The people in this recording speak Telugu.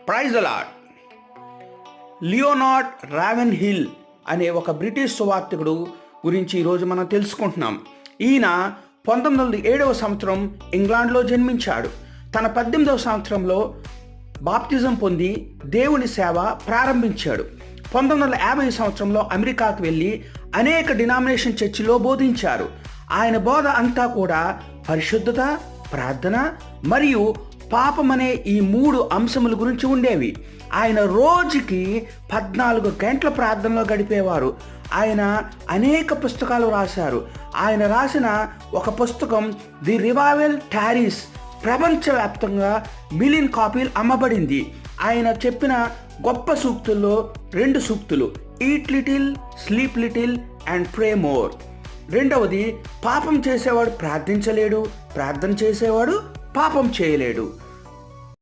Praise the Lord. Leonard Ravenhill అనే ఒక బ్రిటిష్ సువార్తికుడు గురించి ఈరోజు మనం తెలుసుకుంటున్నాం. ఈయన 1907 సంవత్సరం ఇంగ్లాండ్లో జన్మించాడు. తన 18వ సంవత్సరంలో బాప్తిజం పొంది దేవుని సేవ ప్రారంభించాడు. 1950 సంవత్సరంలో అమెరికాకు వెళ్ళి అనేక డినామినేషన్ చర్చిలో బోధించారు. ఆయన బోధ అంతా కూడా పరిశుద్ధత, ప్రార్థన మరియు పాపం అనే ఈ 3 అంశముల గురించి ఉండేవి. ఆయన రోజుకి 14 గంటల ప్రార్థనలో గడిపేవారు. ఆయన అనేక పుస్తకాలు రాశారు. ఆయన రాసిన ఒక పుస్తకం ది రివైవల్ టారీస్ ప్రపంచవ్యాప్తంగా మిలియన్ కాపీలు అమ్మబడింది. ఆయన చెప్పిన గొప్ప సూక్తుల్లో 2 సూక్తులు, eat little, sleep little and pray more. రెండవది, పాపం చేసేవాడు ప్రార్థించలేడు, ప్రార్థన చేసేవాడు పాపం చేయలేడు.